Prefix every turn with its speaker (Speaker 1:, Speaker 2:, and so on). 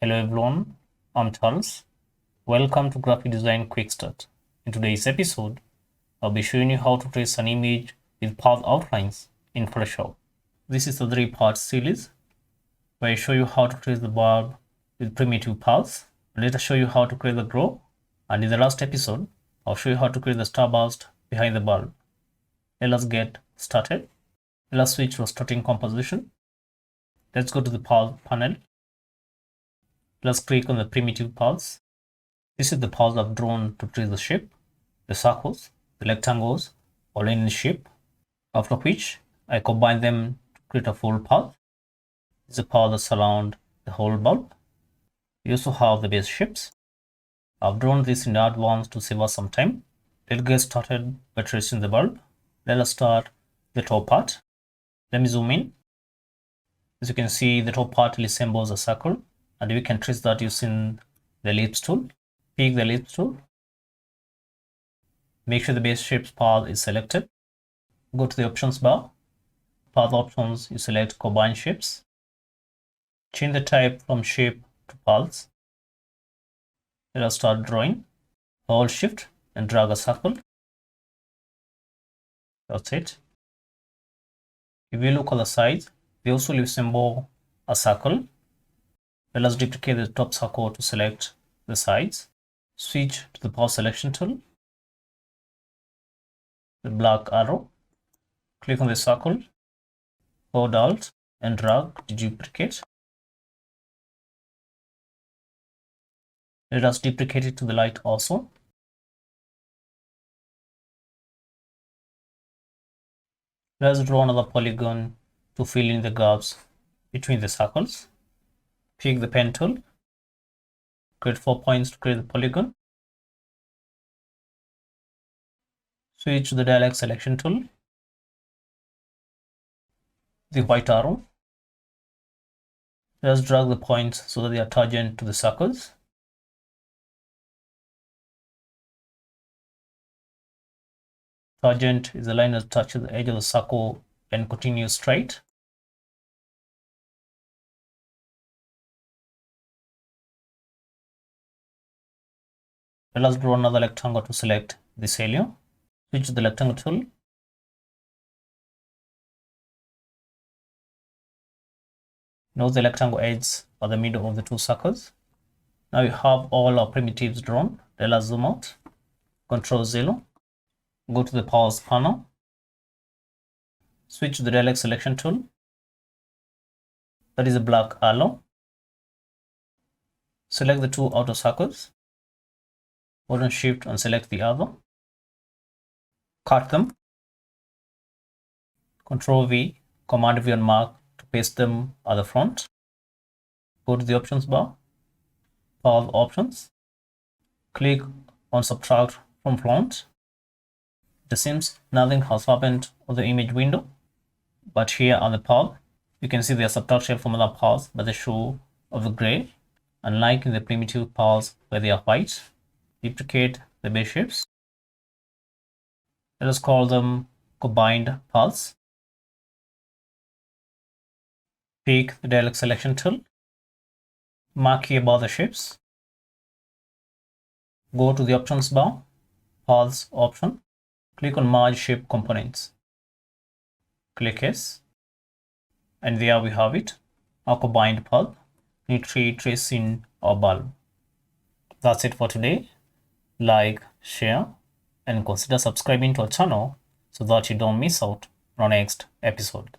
Speaker 1: Hello everyone, I'm Charles. Welcome to Graphic Design Quick Start. In today's episode, I'll be showing you how to trace an image with path outlines in Photoshop. This is a 3-part series where I show you how to trace the bulb with primitive paths. Later show you how to create the glow, and in the last episode, I'll show you how to create the starburst behind the bulb. Let us get started. Let us switch to starting composition. Let's go to the path panel. Let's click on the primitive paths. This is the paths I've drawn to trace the shape, the circles, the rectangles, all in the shape. After which, I combine them to create a full path. This is a path that surrounds the whole bulb. We also have the base shapes. I've drawn this in advance to save us some time. Let's get started by tracing the bulb. Let us start the top part. Let me zoom in. As you can see, the top part resembles a circle, and we can trace that using the ellipse tool. Pick the ellipse tool. Make sure the base shapes path is selected. Go to the options bar. Path options, you select combine shapes. Change the type from shape to paths. Let us start drawing. Hold shift and drag a circle. That's it. If we look at the sides, they also resemble a circle. Let us duplicate the top circle to select the sides. Switch to the path selection tool. The black arrow. Click on the circle. Hold Alt and drag to duplicate. Let us duplicate it to the right also. Let's draw another polygon to fill in the gaps between the circles. Pick the pen tool. Create 4 points to create the polygon. Switch to the dialog selection tool. The white arrow. Let's drag the points so that they are tangent to the circles. Tangent is the line that touches the edge of the circle and continues straight. Let us draw another rectangle to select this area. Switch to the rectangle tool. Note the rectangle edges are the middle of the two circles. Now we have all our primitives drawn. Let us zoom out. Ctrl 0. Go to the paths panel. Switch to the dialog selection tool. That is a black arrow. Select the two outer circles. Hold on shift and select the other. Cut them. Ctrl V, Command V on mark to paste them at the front. Go to the options bar. Path options. Click on subtract from front. It seems nothing has happened on the image window, but here on the path, you can see they are subtracted from other paths by the show of the gray, unlike in the primitive paths where they are white. Duplicate the base shapes. Let us call them combined paths. Pick the dialog selection tool. Mark here above the shapes. Go to the options bar, paths option. Click on merge shape components. Click yes. And there we have it, our combined path, neatly tracing our bulb. That's it for today. Like, share, and consider subscribing to our channel so that you don't miss out on our next episode.